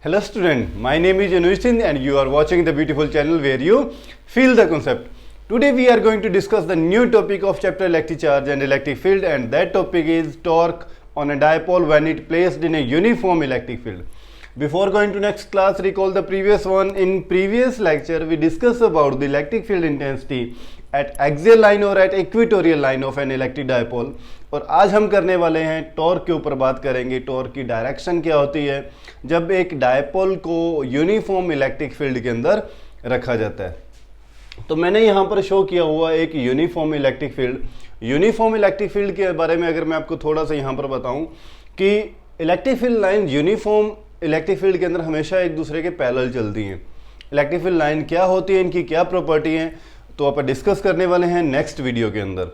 Hello student, my name is Anushchan and you are watching the beautiful channel where you feel the concept. Today we are going to discuss the new topic of chapter electric charge and electric field, and that topic is torque on a dipole when it placed in a uniform electric field. Before going to next class, recall the previous one. In previous lecture we discussed about the electric field intensity at axial line or at equatorial line of an electric dipole, और आज हम करने वाले हैं torque के ऊपर बात करेंगे। टॉर्क की डायरेक्शन क्या होती है जब एक डायपोल को यूनिफॉर्म इलेक्ट्रिक फील्ड के अंदर रखा जाता है। तो मैंने यहाँ पर शो किया हुआ एक uniform electric field. Uniform electric field के बारे में अगर मैं आपको थोड़ा सा यहाँ पर बताऊँ कि electric field line uniform electric field के अंदर हमेशा एक दूसरे के पैरेलल चलती हैं। इलेक्ट्रिक फील्ड लाइन क्या होती है, इनकी क्या प्रॉपर्टी है, तो अपन डिस्कस करने वाले हैं नेक्स्ट वीडियो के अंदर।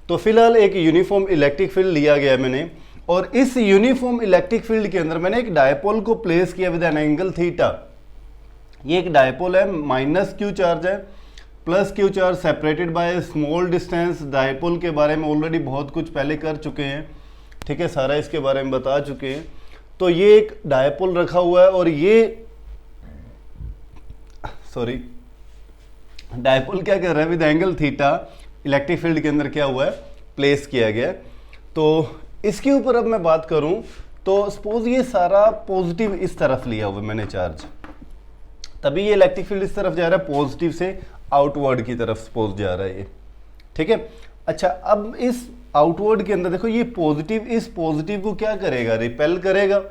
तो फिलहाल एक यूनिफॉर्म इलेक्ट्रिक फील्ड लिया गया है मैंने, और इस यूनिफॉर्म इलेक्ट्रिक फील्ड के अंदर मैंने एक डायपोल को प्लेस किया विद एन एंगल थीटा। ये एक डायपोल है, माइनस क्यू चार्ज है, plus Q charge separated by small distance. Dipole के बारे में ऑलरेडी बहुत कुछ पहले कर चुके हैं, ठीक है, सारा इसके बारे में बता चुके हैं। तो ये एक डायपोल रखा हुआ है और ये डायपोल क्या कर रहा है with angle theta electric field के अंदर क्या हुआ है, प्लेस किया गया। तो इसके ऊपर अब मैं बात करूं तो सपोज ये सारा पॉजिटिव इस तरफ लिया हुआ मैंने चार्ज, तभी ये इलेक्ट्रिक फील्ड इस तरफ जा रहा है, पॉजिटिव से आउटवर्ड की तरफ सपोज जा रहा है ये, ठीक है। अच्छा, अब इस आउटवर्ड के अंदर देखो ये पॉजिटिव इस पॉजिटिव को क्या करेगा, रिपेल करेगा,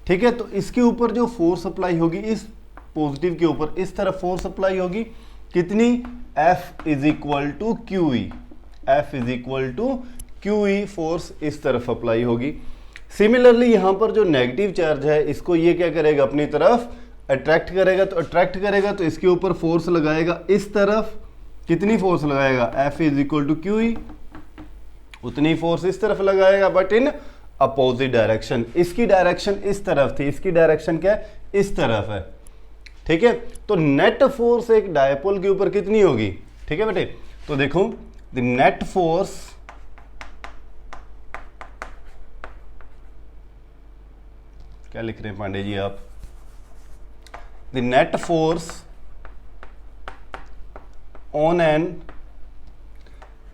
ठीक है। तो इसके ऊपर जो फोर्स अप्लाई होगी, इस पॉजिटिव के ऊपर इस तरफ फोर्स अप्लाई होगी कितनी, F is equal to Q E. F is equal to Q E force इस तरफ अप्लाई होगी। सिमिलरली यहाँ पर जो नेगेटिव चार्ज है इसको ये क्या करेगा, अपनी तरफ अट्रैक्ट करेगा। तो अट्रैक्ट करेगा तो इसके ऊपर फोर्स लगाएगा इस तरफ, कितनी फोर्स लगाएगा, F is equal to Q E, उतनी फोर्स इस तरफ लगाएगा बट इन अपोजिट डायरेक्शन। इसकी डायरेक्शन इस तरफ थी, इसकी डायरेक्शन क्या है, इस तरफ है, ठीक है। तो नेट फोर्स एक डायपोल के ऊपर कितनी होगी, ठीक है बेटे। तो देखो द नेट फोर्स क्या लिख रहे हैं पांडे जी आप, the net force on an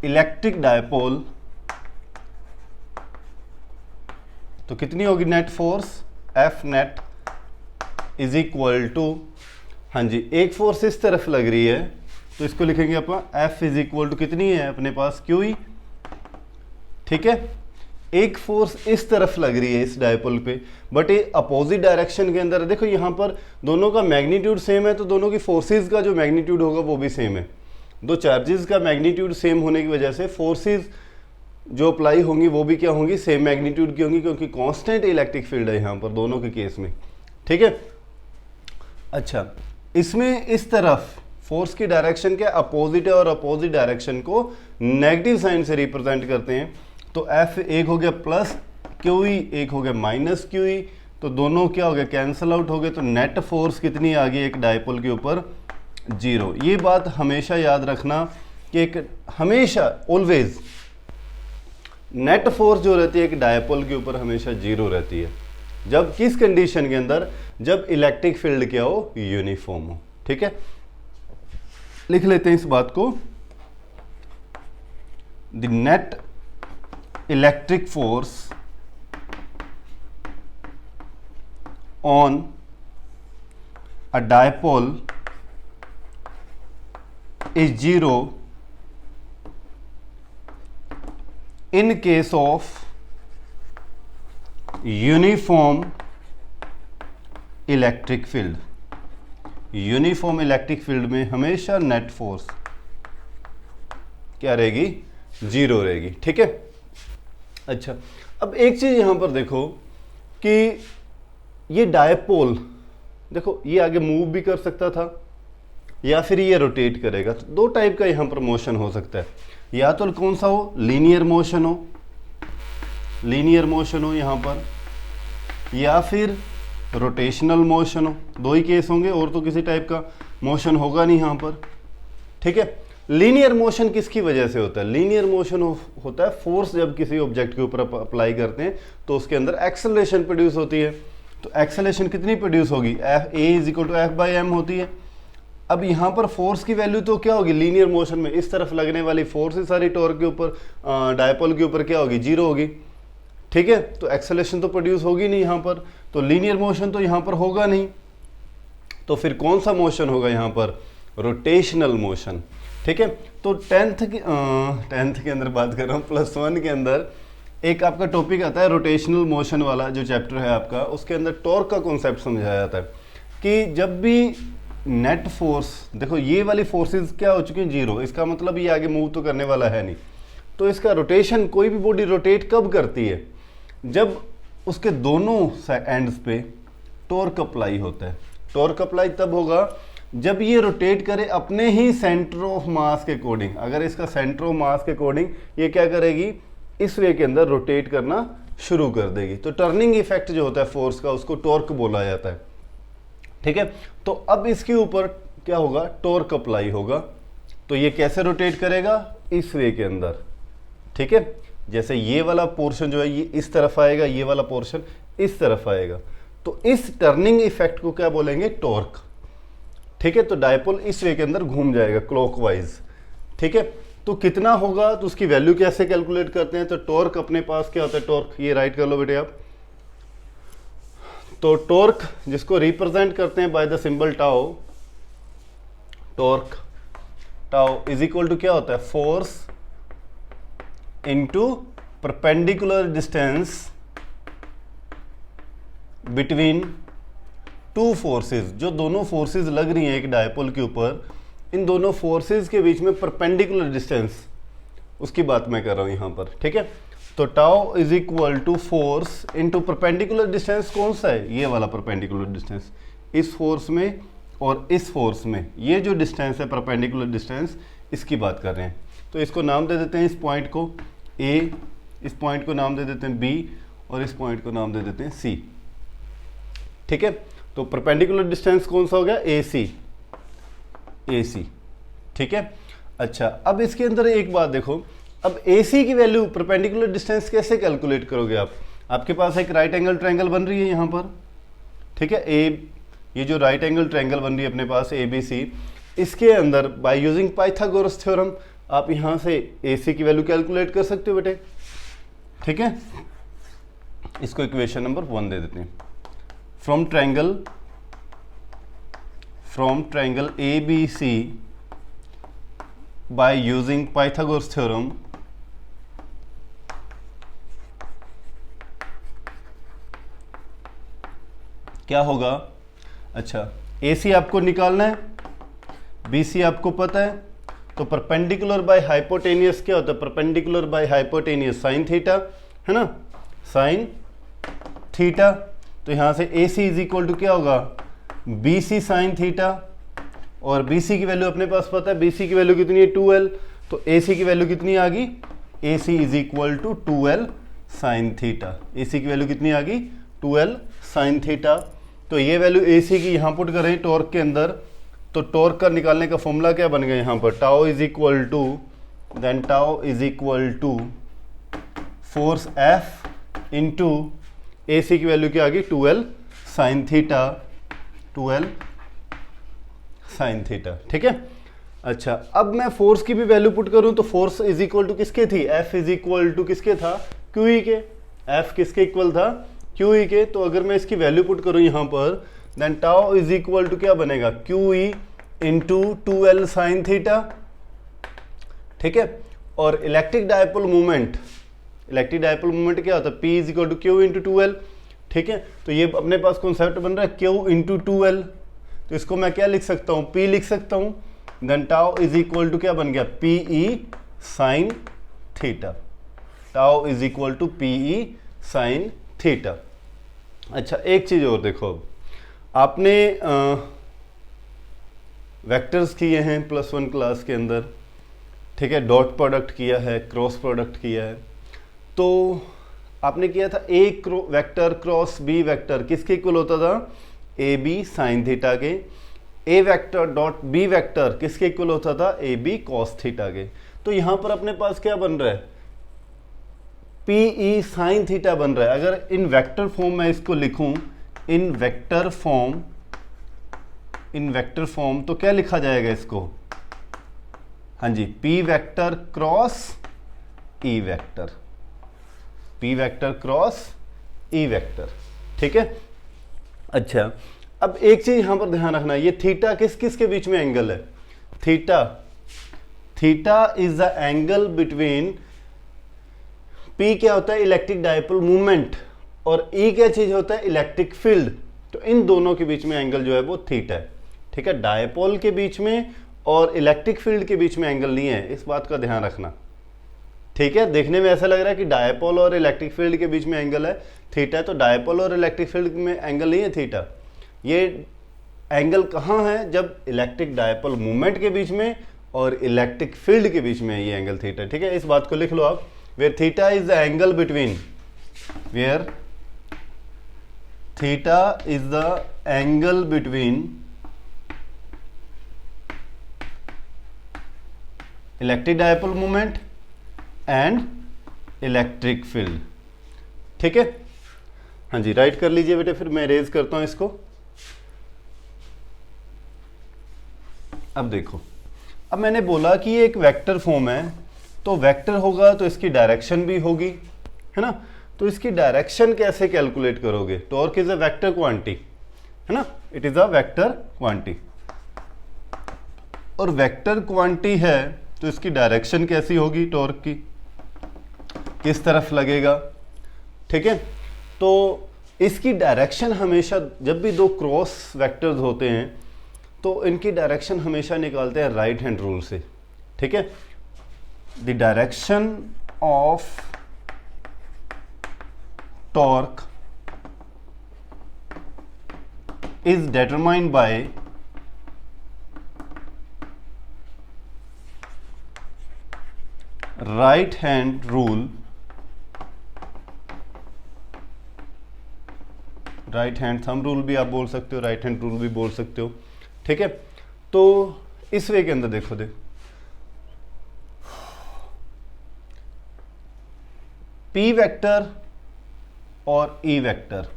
electric dipole, तो कितनी होगी net force, F net is equal to, हाँ जी, एक फोर्स इस तरफ लग रही है तो इसको लिखेंगे अपन F इज इक्वल टू कितनी है अपने पास, क्यू ई, ठीक है। एक फोर्स इस तरफ लग रही है इस डायपोल पे, बट ये अपोजिट डायरेक्शन के अंदर। देखो यहाँ पर दोनों का मैग्नीट्यूड सेम है तो दोनों की फोर्सेस का जो मैग्नीट्यूड होगा वो भी सेम है। दो चार्जेस का मैग्नीट्यूड सेम होने की वजह से फोर्सेस जो अप्लाई होंगी वो भी क्या होंगी, सेम मैग्नीट्यूड की होंगी, क्योंकि कांस्टेंट इलेक्ट्रिक फील्ड है यहाँ पर दोनों के केस में, ठीक है। अच्छा, इसमें इस तरफ फोर्स की डायरेक्शन क्या अपोजिट है और अपोजिट डायरेक्शन को नेगेटिव साइन से रिप्रेजेंट करते हैं। तो F एक हो गया प्लस क्यू ई, एक हो गया माइनस क्यू ई, तो दोनों क्या हो गया, कैंसल आउट हो गए। तो नेट फोर्स कितनी आ गई एक डायपोल के ऊपर, जीरो। ये बात हमेशा याद रखना कि एक हमेशा ऑलवेज नेट फोर्स जो रहती है एक डायपोल के ऊपर हमेशा जीरो रहती है। जब किस कंडीशन के अंदर, जब इलेक्ट्रिक फील्ड क्या हो, यूनिफॉर्म हो, ठीक है। लिख लेते हैं इस बात को, the net electric force on a dipole is zero in case of uniform electric field. Uniform electric field में हमेशा नेट फोर्स क्या रहेगी, जीरो रहेगी, ठीक है। अच्छा, अब एक चीज यहां पर देखो कि ये डायपोल देखो ये आगे मूव भी कर सकता था या फिर ये रोटेट करेगा। तो दो टाइप का यहां पर मोशन हो सकता है, या तो कौन सा हो, लीनियर मोशन हो, लीनियर मोशन हो यहाँ पर, या फिर रोटेशनल मोशन हो। दो ही केस होंगे, और तो किसी टाइप का मोशन होगा नहीं यहाँ पर, ठीक है। लीनियर मोशन किसकी वजह से होता है? लीनियर मोशन होता है फोर्स जब किसी ऑब्जेक्ट के ऊपर अप्लाई करते हैं तो उसके अंदर एक्सेलरेशन प्रोड्यूस होती है। तो एक्सेलेरेशन कितनी प्रोड्यूस होगी, F A is equal to F by M होती है। अब यहाँ पर फोर्स की वैल्यू तो क्या होगी, लीनियर मोशन में इस तरफ लगने वाली फोर्स है सारी टॉर्क के ऊपर, डायपोल के ऊपर क्या होगी, जीरो होगी। ठीक है, तो एक्सेलेरेशन तो प्रोड्यूस होगी नहीं यहाँ पर, तो लीनियर मोशन तो यहाँ पर होगा नहीं। तो फिर कौन सा मोशन होगा यहाँ पर, रोटेशनल मोशन। ठीक है, तो टेंथ के अंदर बात कर रहा हूँ, +1 के अंदर एक आपका टॉपिक आता है रोटेशनल मोशन वाला जो चैप्टर है आपका, उसके अंदर टॉर्क का कॉन्सेप्ट समझाया जाता है कि जब भी नेट फोर्स, देखो ये वाली फोर्सेस क्या हो चुकी हैं, जीरो, इसका मतलब ये आगे मूव तो करने वाला है नहीं। तो इसका रोटेशन, कोई भी बॉडी रोटेट कब करती है, जब उसके दोनों एंड्स पे टॉर्क अप्लाई होता है। टॉर्क अप्लाई तब होगा जब ये रोटेट करे अपने ही सेंटर ऑफ मास के अकॉर्डिंग। अगर इसका सेंटर ऑफ मास के अकॉर्डिंग ये क्या करेगी, इस वे के अंदर रोटेट करना शुरू कर देगी। तो टर्निंग इफेक्ट जो होता है फोर्स का, उसको टॉर्क बोला जाता है। ठीक है, तो अब इसके ऊपर क्या होगा, टॉर्क अप्लाई होगा। तो ये कैसे रोटेट करेगा, इस वे के अंदर। ठीक है, जैसे ये वाला पोर्शन जो है ये इस तरफ आएगा, ये वाला पोर्शन इस तरफ आएगा, तो इस टर्निंग इफेक्ट को क्या बोलेंगे, टॉर्क। ठीक है, तो डायपोल इस वे के अंदर घूम जाएगा क्लॉकवाइज। ठीक है, तो कितना होगा, तो उसकी वैल्यू कैसे कैलकुलेट करते हैं, तो टॉर्क अपने पास क्या होता है, टॉर्क ये राइट कर लो बेटे आप। तो टॉर्क जिसको रिप्रेजेंट करते हैं by the symbol tau, torque tau is equal to क्या होता है, force into perpendicular distance between two forces. जो दोनों फोर्सेस लग रही हैं एक डायपोल के ऊपर, इन दोनों फोर्सेस के बीच में परपेंडिकुलर डिस्टेंस, उसकी बात मैं कर रहा हूं यहां पर। ठीक है, तो tau is equal to force into perpendicular distance. कौन सा है, ये वाला परपेंडिकुलर डिस्टेंस, इस फोर्स में और इस फोर्स में ये जो डिस्टेंस है परपेंडिकुलर डिस्टेंस, इसकी बात कर रहे हैं। तो इसको नाम दे देते हैं, इस पॉइंट को ए, इस पॉइंट को नाम दे देते हैं बी, और इस पॉइंट को नाम दे देते हैं सी। ठीक है, तो परपेंडिकुलर डिस्टेंस कौन सा हो गया, ए सी। ठीक है, अच्छा अब इसके अंदर एक बात देखो, अब ए सी की वैल्यू परपेंडिकुलर डिस्टेंस कैसे कैलकुलेट करोगे आप। आपके पास एक राइट एंगल ट्रायंगल बन रही है यहाँ पर। ठीक है, ये जो राइट एंगल ट्रायंगल बन रही है अपने पास ए बी सी, इसके अंदर बाय यूजिंग पाइथागोरस थ्योरम आप यहाँ से ए सी की वैल्यू कैलकुलेट कर सकते हो बेटे। ठीक है, इसको इक्वेशन नंबर 1 दे देते हैं। From triangle ABC by using Pythagoras theorem, क्या होगा, अच्छा AC आपको निकालना है, BC आपको पता है, तो परपेंडिकुलर बाय हाइपोटेनियस क्या होता है, perpendicular by hypotenuse sine theta, है ना, साइन थीटा। तो यहां से AC इज इक्वल टू क्या होगा, BC साइन थीटा, और BC की वैल्यू अपने पास पता है, BC की वैल्यू कितनी है 2L, तो AC की वैल्यू कितनी आ गई, AC is equal to 2L sine theta. AC की वैल्यू कितनी आ गई, 2L साइन थीटा। तो ये वैल्यू AC की यहाँ पुट करें टॉर्क के अंदर, तो टॉर्क का निकालने का फॉर्मूला क्या बन गया यहाँ पर, tau is equal to, then tau is equal to force F into AC की वैल्यू क्या आ गई, 2L sine theta, 2L sine theta. ठीक है, अच्छा अब मैं फोर्स की भी वैल्यू पुट करूं, तो फोर्स इज इक्वल टू किसके थी, F इज इक्वल टू किसके था, QE के। F किसके इक्वल था, QE के। तो अगर मैं इसकी वैल्यू पुट करूं यहाँ पर, then tau is equal to क्या बनेगा, QE into 2L sine theta. ठीक है, और इलेक्ट्रिक डायपोल मूवमेंट क्या होता है, P is equal to Q into 2L। ठीक है, तो ये अपने पास कॉन्सेप्ट बन रहा है Q इंटू 2L, तो इसको मैं क्या लिख सकता हूँ, P लिख सकता हूँ। Then tau is equal to क्या बन गया, PE sine theta, tau is equal to PE sine theta. अच्छा एक चीज और देखो, आपने वेक्टर्स किए हैं +1 क्लास के अंदर। ठीक है, डॉट प्रोडक्ट किया है, क्रॉस प्रोडक्ट किया है, तो आपने किया था A vector cross B vector किसके इक्वल होता था, AB साइन थीटा के। A vector dot B vector किसके इक्वल होता था, AB कॉस थीटा के। तो यहां पर अपने पास क्या बन रहा है, PE साइन थीटा बन रहा है। अगर इन वेक्टर फॉर्म में इसको लिखूं, इन वेक्टर फॉर्म तो क्या लिखा जाएगा इसको, हाँ जी, P vector cross E vector, P vector cross E vector, ठीक है। अच्छा, अब एक चीज यहां पर ध्यान रखना, ये थीटा किस किस के बीच में एंगल है, theta is the angle between, P क्या होता है इलेक्ट्रिक डायपोल मूवमेंट, और ई क्या चीज होता है इलेक्ट्रिक फील्ड, तो इन दोनों के बीच में एंगल जो है वो थीटा है, ठीक है। डायपोल के बीच में और इलेक्ट्रिक फील्ड के बीच में एंगल नहीं है, इस बात का ध्यान रखना, ठीक है। देखने में ऐसा लग रहा है कि डायपोल और इलेक्ट्रिक फील्ड के बीच में एंगल है थीटा, तो डायपोल और इलेक्ट्रिक फील्ड में एंगल नहीं है थीटा, ये एंगल कहाँ है, जब इलेक्ट्रिक डायपोल मूवमेंट के बीच में और इलेक्ट्रिक फील्ड के बीच में ये एंगल थीटा, ठीक है। इस बात को लिख लो आप, where theta is the angle between, where theta is the angle between electric dipole movement and electric field, ठीक है। हाँ जी, राइट कर लीजिए बेटे, फिर मैं इरेज करता हूं इसको। अब देखो, अब मैंने बोला कि ये एक वेक्टर फॉर्म है, तो वेक्टर होगा तो इसकी डायरेक्शन भी होगी, है ना। तो इसकी डायरेक्शन कैसे कैलकुलेट करोगे, torque is a vector quantity, है ना, it is a vector quantity, और वेक्टर क्वांटिटी है तो इसकी डायरेक्शन कैसी होगी, टॉर्क की किस तरफ लगेगा, ठीक है। तो इसकी डायरेक्शन हमेशा, जब भी दो क्रॉस वेक्टर्स होते हैं तो इनकी डायरेक्शन हमेशा निकालते हैं राइट हैंड रूल से, ठीक है। The direction of torque is determined by right hand rule, right hand thumb rule भी आप बोल सकते हो, राइट हैंड रूल भी बोल सकते हो, ठीक है। तो इस वे के अंदर देखो, पी वेक्टर और ई वेक्टर,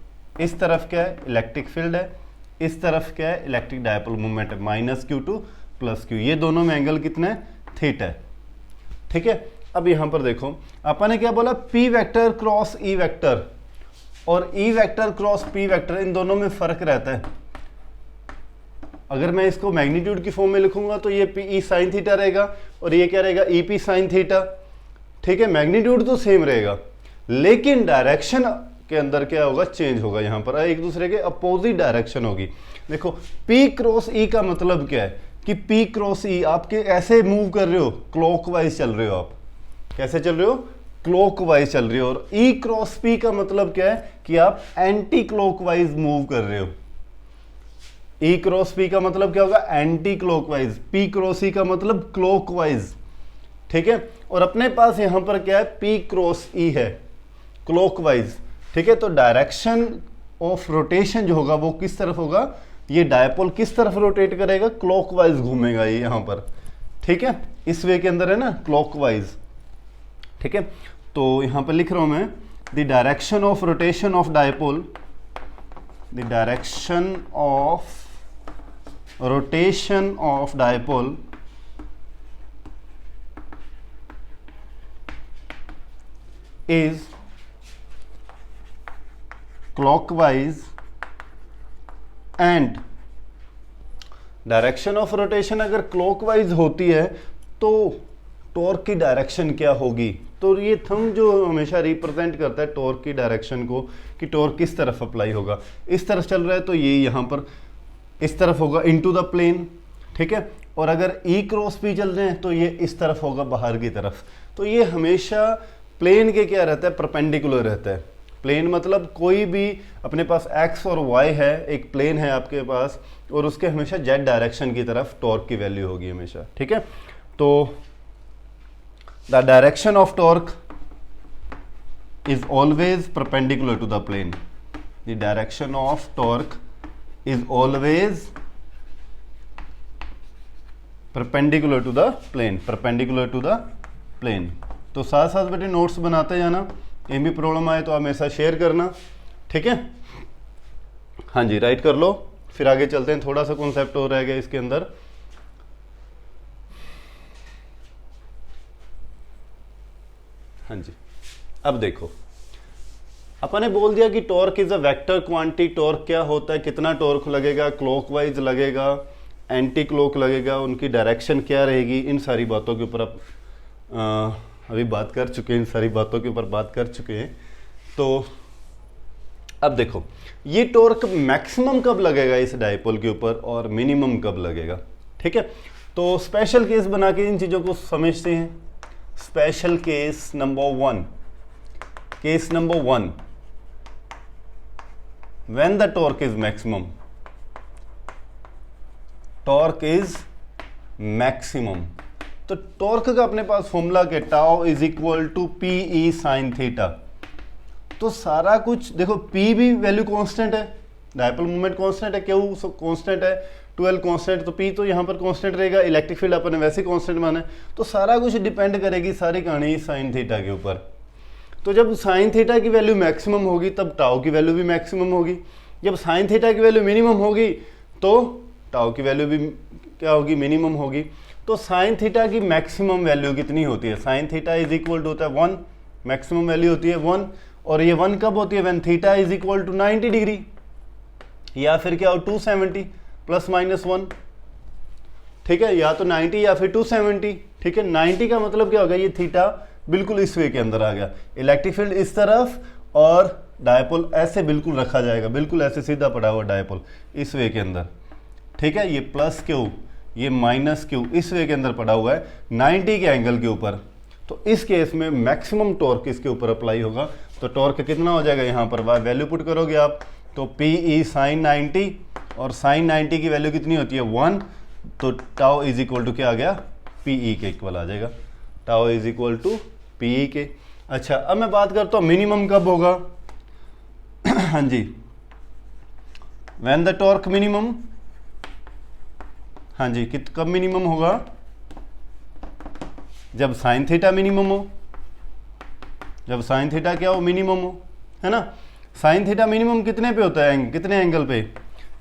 इस तरफ क्या है इलेक्ट्रिक फील्ड है, इस तरफ क्या है इलेक्ट्रिक डायपोल मूवमेंट है, -q2 +q, ये दोनों में एंगल कितना है, थीटा है, ठीक है। अब यहां पर देखो, अपन ने क्या बोला, P vector cross E vector और E vector cross P vector, इन दोनों में फर्क रहता है। अगर मैं इसको मैग्नीट्यूड की फॉर्म में लिखूंगा तो ये पी ई साइन थीटा रहेगा और ये क्या रहेगा, ई पी साइन थीटा, ठीक है। मैग्नीट्यूड तो सेम रहेगा, लेकिन डायरेक्शन के अंदर क्या होगा, चेंज होगा, यहां पर एक दूसरे के अपोजिट डायरेक्शन होगी। देखो, पी क्रॉस ई का मतलब क्या है कि पी क्रॉस ई आपके ऐसे मूव कर रहे हो, क्लॉकवाइज चल रहे हो, आप कैसे चल रहे हो, क्लॉकवाइज चल रही हो, और ई क्रॉस पी का मतलब क्या है कि आप एंटी क्लॉकवाइज मूव कर रहे हो। ई क्रॉस पी का मतलब क्या होगा, एंटी क्लॉकवाइज, पी क्रॉस ई का मतलब क्लॉकवाइज, ठीक है। और अपने पास यहां पर क्या है, पी क्रॉस ई है, क्लॉकवाइज, ठीक है। तो डायरेक्शन ऑफ रोटेशन जो होगा वो किस तरफ होगा, ये डायपोल किस तरफ रोटेट करेगा, क्लॉकवाइज घूमेगा ये यहां पर, ठीक है। इस वे के अंदर है ना, क्लॉकवाइज, ठीक है। तो यहां पर लिख रहा हूं मैं, the direction of rotation of dipole, the direction of rotation of dipole is clockwise and direction of rotation अगर क्लॉकवाइज होती है तो टॉर्क की डायरेक्शन क्या होगी। तो ये थंब जो हमेशा रिप्रेजेंट करता है टॉर्क की डायरेक्शन को कि टॉर्क किस तरफ अप्लाई होगा। इस तरफ चल रहा है तो ये यहाँ पर इस तरफ होगा इनटू द प्लेन, ठीक है। और अगर ई क्रॉस पी चल रहे हैं तो ये इस तरफ होगा बाहर की तरफ। तो ये हमेशा प्लेन के क्या रहता है, परपेंडिकुलर रहता है। प्लेन मतलब कोई भी अपने पास एक्स और वाई है, एक प्लेन है आपके पास और उसके हमेशा जेड डायरेक्शन की तरफ टॉर्क की वैल्यू होगी हमेशा, ठीक है। तो the direction of torque is always perpendicular to the plane. The direction of torque is always perpendicular to the plane, perpendicular to the plane. तो साथ साथ बेटे नोट्स बनाते जाना, कहीं भी प्रॉब्लम आए तो आप मेरे साथ शेयर करना, ठीक है। हाँ जी, राइट कर लो, फिर आगे चलते हैं। थोड़ा सा कॉन्सेप्ट और रह गया इसके अंदर। हाँ जी, अब देखो, अपन ने बोल दिया कि torque is a vector quantity. Torque क्या होता है, कितना टॉर्क लगेगा, क्लॉकवाइज लगेगा, एंटी क्लॉक लगेगा, उनकी डायरेक्शन क्या रहेगी, इन सारी बातों के ऊपर आप अभी बात कर चुके हैं, इन सारी बातों के ऊपर बात कर चुके हैं। तो अब देखो, ये टॉर्क मैक्सिमम कब लगेगा इस डायपोल के ऊपर और मिनिमम कब लगेगा, ठीक है। तो स्पेशल केस बना के इन चीज़ों को समझते हैं। Special case number 1, case number 1, when the torque is maximum, torque is maximum. तो टॉर्क का अपने पास फॉर्मूला क्या, tau is equal to P E sine theta. तो सारा कुछ देखो, पी भी वैल्यू कांस्टेंट है, डायपोल मोमेंट कांस्टेंट है, क्यू कांस्टेंट है, 12 कांस्टेंट, तो पी तो यहाँ पर कांस्टेंट रहेगा, इलेक्ट्रिक फील्ड अपन ने वैसे कांस्टेंट माना है। तो सारा कुछ डिपेंड करेगी सारी कहानी साइन थीटा के ऊपर। तो जब साइन थीटा की वैल्यू मैक्सिमम होगी तब टाउ की वैल्यू भी मैक्सिमम होगी। जब साइन थीटा की वैल्यू मिनिमम होगी तो टाउ की वैल्यू भी क्या होगी, मिनिमम होगी। तो साइन थीटा की मैक्सिमम वैल्यू कितनी होती है, sine theta is equal to होता है 1, मैक्सिमम वैल्यू होती है 1। और ये 1 कब होती है, when theta is equal to 90 degree, या फिर क्या हो 270 प्लस माइनस 1, ठीक है, या तो 90 या फिर 270, ठीक है। 90 का मतलब क्या होगा, ये थीटा बिल्कुल इस वे के अंदर आ गया, इलेक्ट्रिक फील्ड इस तरफ और डायपोल ऐसे बिल्कुल रखा जाएगा, बिल्कुल ऐसे सीधा पड़ा हुआ डायपोल इस वे के अंदर, ठीक है। ये प्लस क्यू, ये माइनस क्यू इस वे के अंदर पड़ा हुआ है 90 के एंगल के ऊपर। तो इस केस में मैक्सिमम टॉर्क इसके ऊपर अप्लाई होगा। तो टॉर्क कितना हो जाएगा, यहाँ पर वैल्यू पुट करोगे आप तो पी ई साइन 90, और साइन 90 की वैल्यू कितनी होती है 1, तो टाउ इज इक्वल टू क्या आ गया, पी ई के इक्वल आ जाएगा, tau is equal to P E के। अच्छा, अब मैं बात करता हूँ मिनिमम कब होगा। हाँ जी, व्हेन द टॉर्क मिनिमम, हाँ जी, कब मिनिमम होगा, जब साइन थीटा मिनिमम हो, जब साइन थीटा क्या हो, मिनिमम हो, है ना। साइन थीटा मिनिमम कितने पे होता है, कितने एंगल पे,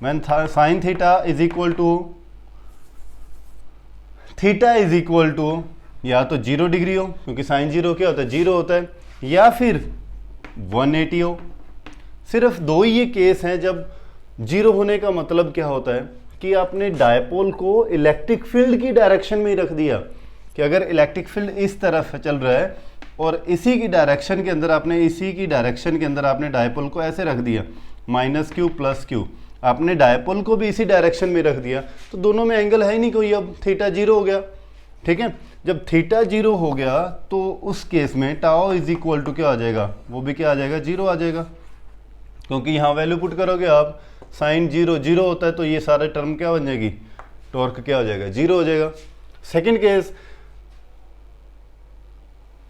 when sine theta is equal to, theta is equal to या तो 0 डिग्री हो, क्योंकि साइन 0 क्या होता है, 0 होता है, या फिर 180 हो। सिर्फ दो ही ये केस हैं जब 0 होने का मतलब क्या होता है कि आपने डायपोल को इलेक्ट्रिक फील्ड की डायरेक्शन में ही रख दिया, कि अगर इलेक्ट्रिक फील्ड इस तरफ चल रहा है और इसी की डायरेक्शन के अंदर आपने डायपोल को ऐसे रख दिया, माइनस क्यू प्लस क्यू, आपने डायपोल को भी इसी डायरेक्शन में रख दिया, तो दोनों में एंगल है ही नहीं कोई, अब थीटा 0 हो गया, ठीक है। जब थीटा 0 हो गया तो उस केस में टाउ इज इक्वल टू क्या आ जाएगा, वो भी क्या आ जाएगा, 0 आ जाएगा, क्योंकि यहाँ वैल्यू पुट करोगे आप, साइन 0 होता है, तो ये सारे टर्म क्या बन जाएगी, टॉर्क क्या हो जाएगा, 0 हो जाएगा। सेकेंड केस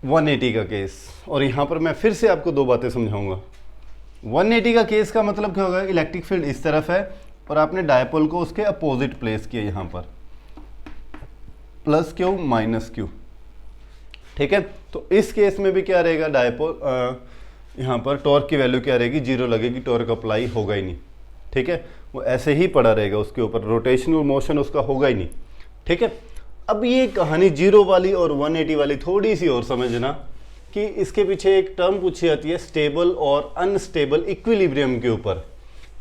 180 का केस, और यहाँ पर मैं फिर से आपको दो बातें समझाऊंगा। 180 का केस का मतलब क्या होगा, इलेक्ट्रिक फील्ड इस तरफ है और आपने डायपोल को उसके अपोजिट प्लेस किया, यहाँ पर प्लस क्यू माइनस क्यू, ठीक है। तो इस केस में भी क्या रहेगा, डायपोल यहाँ पर टॉर्क की वैल्यू क्या रहेगी, 0 लगेगी, टॉर्क अप्लाई होगा ही नहीं, ठीक है, वो ऐसे ही पड़ा रहेगा, उसके ऊपर रोटेशनल मोशन उसका होगा ही नहीं, ठीक है। अब ये कहानी 0 वाली और 180 वाली थोड़ी सी और समझना, कि इसके पीछे एक टर्म पूछी जाती है स्टेबल और अनस्टेबल इक्विलिब्रियम के ऊपर।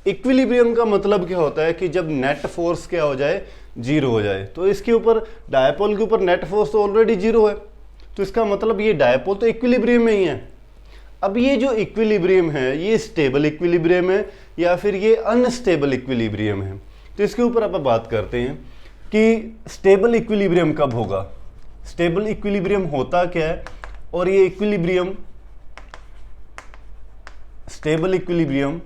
इक्विलिब्रियम का मतलब क्या होता है कि जब नेट फोर्स क्या हो जाए, 0 हो जाए। तो इसके ऊपर डायपोल के ऊपर नेट फोर्स तो ऑलरेडी 0 है, तो इसका मतलब ये डायपोल तो इक्विलिब्रियम में ही है। अब ये जो इक्विलिब्रियम है, ये स्टेबल इक्विलिब्रियम है या फिर ये अनस्टेबल इक्विलिब्रियम है। तो इसके ऊपर आप बात करते हैं कि स्टेबल इक्विलिब्रियम कब होगा, स्टेबल इक्विलिब्रियम होता क्या है, और ये इक्विलिब्रियम, स्टेबल इक्विलिब्रियम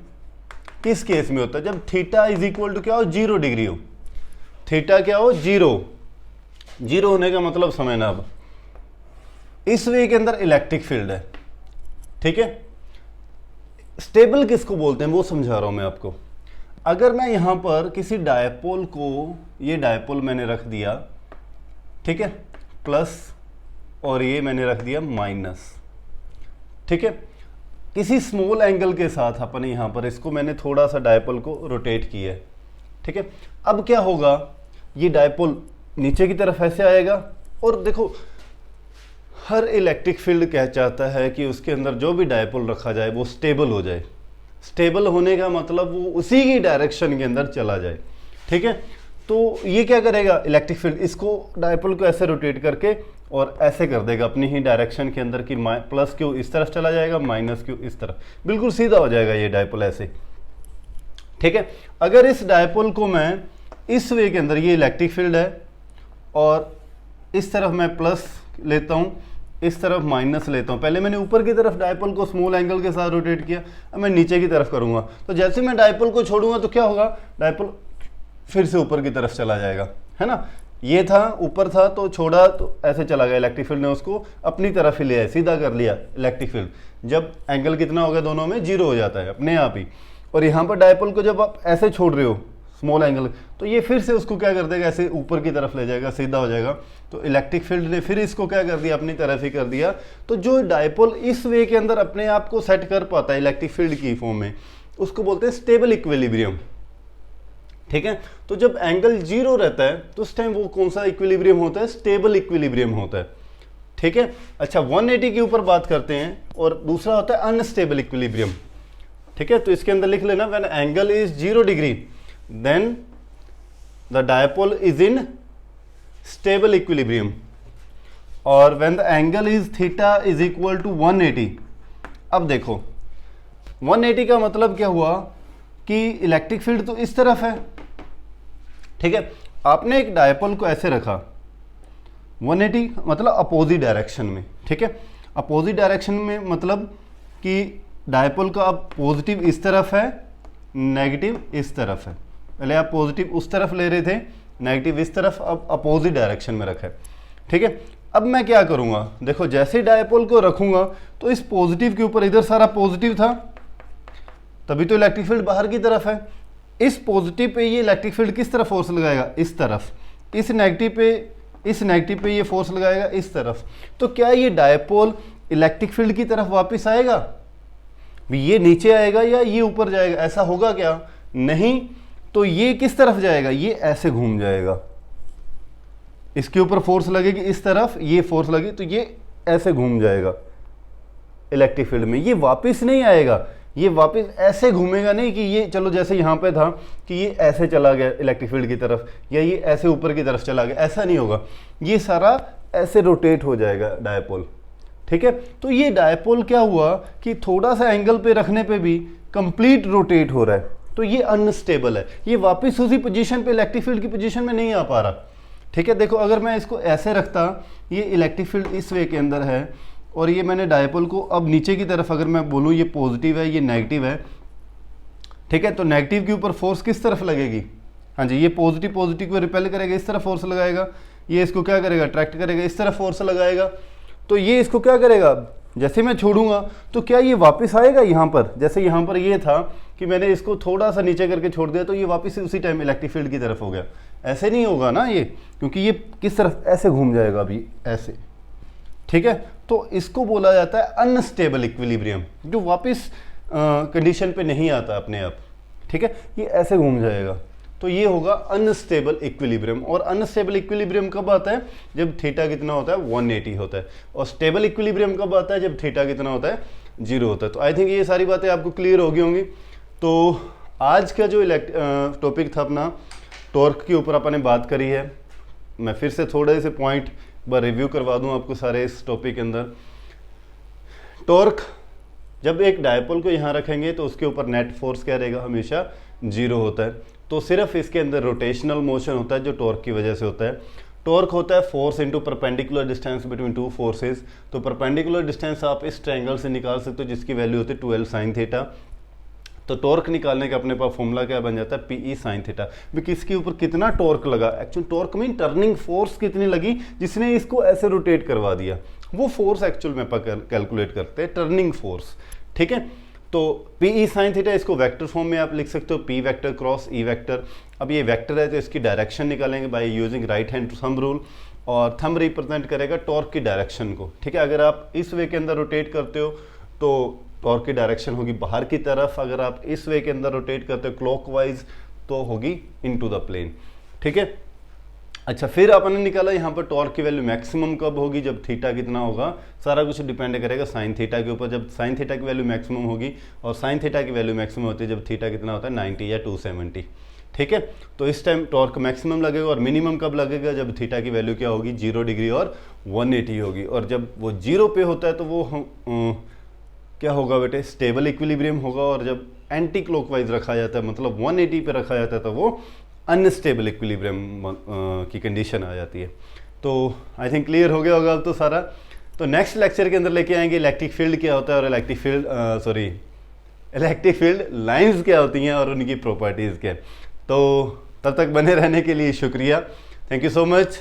किस केस में होता है, जब थीटा इज इक्वल टू क्या हो, 0 डिग्री हो, थीटा क्या हो, 0 होने का मतलब समझना। अब इस वे के अंदर इलेक्ट्रिक फील्ड है, ठीक है। स्टेबल किसको बोलते हैं वो समझा रहा हूं मैं आपको। अगर मैं यहां पर किसी डायपोल को, ये डायपोल मैंने रख दिया, ठीक है, प्लस, और ये मैंने रख दिया माइनस, ठीक है। किसी स्मॉल एंगल के साथ अपने यहाँ पर इसको मैंने थोड़ा सा डायपोल को रोटेट किया है, ठीक है। अब क्या होगा, ये डायपोल नीचे की तरफ ऐसे आएगा, और देखो हर इलेक्ट्रिक फील्ड कह चाहता है कि उसके अंदर जो भी डायपोल रखा जाए वो स्टेबल हो जाए। स्टेबल होने का मतलब वो उसी की डायरेक्शन के अंदर चला जाए, ठीक है। तो ये क्या करेगा इलेक्ट्रिक फील्ड, इसको डायपोल को ऐसे रोटेट करके और ऐसे कर देगा अपनी ही डायरेक्शन के अंदर कि प्लस क्यू इस तरफ चला जाएगा, माइनस क्यू इस तरफ, बिल्कुल सीधा हो जाएगा ये डायपोल ऐसे, ठीक है। अगर इस डायपोल को मैं इस वे के अंदर, ये इलेक्ट्रिक फील्ड है और इस तरफ मैं प्लस लेता हूँ, इस तरफ माइनस लेता हूँ। पहले मैंने ऊपर की तरफ डायपोल को स्मॉल एंगल के साथ रोटेट किया, अब मैं नीचे की तरफ करूँगा। तो जैसे मैं डायपोल को छोड़ूंगा तो क्या होगा, डायपोल फिर से ऊपर की तरफ चला जाएगा, है ना। ये था ऊपर था तो छोड़ा तो ऐसे चला गया, इलेक्ट्रिक फील्ड ने उसको अपनी तरफ ही लिया, सीधा कर लिया इलेक्ट्रिक फील्ड। जब एंगल कितना हो गया दोनों में, 0 हो जाता है अपने आप ही। और यहाँ पर डायपोल को जब आप ऐसे छोड़ रहे हो स्मॉल एंगल, तो ये फिर से उसको क्या कर देगा, ऐसे ऊपर की तरफ ले जाएगा, सीधा हो जाएगा। तो इलेक्ट्रिक फील्ड ने फिर इसको क्या कर दिया, अपनी तरफ ही कर दिया। तो जो डायपोल इस वे के अंदर अपने आप को सेट कर पाता है इलेक्ट्रिक फील्ड की फॉर्म में, उसको बोलते हैं स्टेबल इक्विलिब्रियम, ठीक है। तो जब एंगल 0 रहता है तो उस टाइम वो कौन सा इक्विलिब्रियम होता है, स्टेबल इक्विलिब्रियम होता है, ठीक है। अच्छा 180 के ऊपर बात करते हैं, और दूसरा होता है अनस्टेबल इक्विलिब्रियम, ठीक है। तो इसके अंदर लिख लेना, when angle is 0 degree then the dipole is in stable equilibrium, और when the angle is theta is equal to 180। अब देखो 180 का मतलब क्या हुआ कि इलेक्ट्रिक फील्ड तो इस तरफ है, ठीक है। आपने एक डायपोल को ऐसे रखा 180 मतलब अपोजिट डायरेक्शन में, ठीक है। अपोजिट डायरेक्शन में मतलब कि डायपोल का अब पॉजिटिव इस तरफ है, नेगेटिव इस तरफ है। पहले आप पॉजिटिव उस तरफ ले रहे थे, नेगेटिव इस तरफ, अब अपोजिट डायरेक्शन में रखा है, ठीक है। अब मैं क्या करूँगा, देखो जैसे डायपोल को रखूँगा तो इस पॉजिटिव के ऊपर, इधर सारा पॉजिटिव था तभी तो इलेक्ट्रिक फील्ड बाहर की तरफ है। इस पॉजिटिव पे ये इलेक्ट्रिक फील्ड किस तरफ फोर्स लगाएगा, इस तरफ। इस नेगेटिव पे ये फोर्स लगाएगा इस तरफ। तो क्या ये डायपोल इलेक्ट्रिक फील्ड की तरफ वापस आएगा, ये नीचे आएगा या ये ऊपर जाएगा, ऐसा होगा क्या, नहीं। तो ये किस तरफ जाएगा, ये ऐसे घूम जाएगा, इसके ऊपर फोर्स लगेगी इस तरफ, ये फोर्स लगी तो ये ऐसे घूम जाएगा इलेक्ट्रिक फील्ड में, ये वापस नहीं आएगा। ये वापस ऐसे घूमेगा नहीं कि ये चलो जैसे यहाँ पे था कि ये ऐसे चला गया इलेक्ट्रिक फील्ड की तरफ, या ये ऐसे ऊपर की तरफ चला गया, ऐसा नहीं होगा। ये सारा ऐसे रोटेट हो जाएगा डायपोल, ठीक है। तो ये डायपोल क्या हुआ कि थोड़ा सा एंगल पे रखने पे भी कंप्लीट रोटेट हो रहा है, तो ये अनस्टेबल है, ये वापस उसी पोजीशन पे इलेक्ट्रिक फील्ड की पोजीशन में नहीं आ पा रहा, ठीक है। देखो अगर मैं इसको ऐसे रखता, ये इलेक्ट्रिक फील्ड इस वे के अंदर है, और ये मैंने डायपोल को अब नीचे की तरफ अगर मैं बोलूँ, ये पॉजिटिव है ये नेगेटिव है, ठीक है। तो नेगेटिव के ऊपर फोर्स किस तरफ लगेगी, हाँ जी, ये पॉजिटिव को रिपेल करेगा, इस तरफ फोर्स लगाएगा, ये इसको क्या करेगा, अट्रैक्ट करेगा, इस तरफ फोर्स लगाएगा। तो ये इसको क्या करेगा, जैसे मैं छोड़ूंगा तो क्या ये वापस आएगा यहाँ पर, जैसे यहाँ पर ये था कि मैंने इसको थोड़ा सा नीचे करके छोड़ दिया तो ये वापस उसी टाइम इलेक्ट्रिक फील्ड की तरफ हो गया, ऐसे नहीं होगा ना ये, क्योंकि ये किस तरफ ऐसे घूम जाएगा अभी ऐसे, ठीक है। तो इसको बोला जाता है अनस्टेबल इक्विलिब्रियम, जो वापस कंडीशन पे नहीं आता अपने आप, ठीक है, ये ऐसे घूम जाएगा। तो ये होगा अनस्टेबल इक्विलिब्रियम। और अनस्टेबल इक्विलिब्रियम कब आता है, जब थीटा कितना होता है 180 होता है। और स्टेबल इक्विलिब्रियम कब आता है, जब थीटा कितना होता है 0 होता है। तो आई थिंक ये सारी बातें आपको क्लियर हो गई होंगी। तो आज का जो टॉपिक था अपना टॉर्क के ऊपर अपन ने बात करी है, मैं फिर से थोड़े से पॉइंट बार रिव्यू करवा दूं आपको सारे इस टॉपिक के अंदर। टॉर्क जब एक डायपोल को यहाँ रखेंगे तो उसके ऊपर नेट फोर्स क्या रहेगा, हमेशा 0 होता है। तो सिर्फ इसके अंदर रोटेशनल मोशन होता है जो टॉर्क की वजह से होता है। टॉर्क होता है force into perpendicular distance between two forces. तो परपेंडिकुलर डिस्टेंस आप इस ट्रायंगल से निकाल सकते हो जिसकी वैल्यू होती है 12 sin थीटा। तो टॉर्क निकालने का अपने पास फॉर्मूला क्या बन जाता है, PE sin थीटा। किसके ऊपर कितना टॉर्क लगा, actual torque mean turning force कितनी लगी जिसने इसको ऐसे रोटेट करवा दिया, वो फोर्स एक्चुअल में कैलकुलेट करते हैं, टर्निंग फोर्स, ठीक है। तो PE sin थीटा इसको वेक्टर फॉर्म में आप लिख सकते हो, P vector cross E vector. अब ये वेक्टर है तो इसकी डायरेक्शन निकालेंगे by using right hand thumb rule, और थंब रिप्रेजेंट करेगा टॉर्क की डायरेक्शन को, ठीक है। अगर आप इस वे के अंदर रोटेट करते हो तो टॉर्क की डायरेक्शन होगी बाहर की तरफ, अगर आप इस वे के अंदर रोटेट करते हो क्लॉकवाइज तो होगी इनटू द प्लेन। ठीक है, अच्छा फिर आपने निकाला यहाँ पर टॉर्क की वैल्यू मैक्सिमम कब होगी, जब थीटा कितना होगा, सारा कुछ डिपेंड करेगा साइन थीटा के ऊपर। जब साइन थीटा की वैल्यू मैक्सिमम होगी, और साइन थीटा की वैल्यू मैक्सिमम होती है जब थीटा कितना होता है 90 या 270। ठीक है, तो इस टाइम टॉर्क मैक्सिमम लगेगा, और मिनिमम कब लगेगा, जब थीटा की वैल्यू क्या होगी 0 डिग्री और 180 होगी। और जब वो 0 पे होता है तो वो क्या होगा बेटे, स्टेबल इक्विलिब्रियम होगा। और जब एंटी क्लॉकवाइज रखा जाता है, मतलब 180 पे रखा जाता है, तो वो अनस्टेबल इक्विलिब्रियम की कंडीशन आ जाती है। तो आई थिंक क्लियर हो गया होगा अब तो सारा। तो नेक्स्ट लेक्चर के अंदर लेके आएंगे इलेक्ट्रिक फील्ड क्या होता है, और इलेक्ट्रिक फील्ड लाइंस क्या होती हैं और उनकी प्रॉपर्टीज़ क्या है। तो तब तक बने रहने के लिए शुक्रिया, थैंक यू सो मच।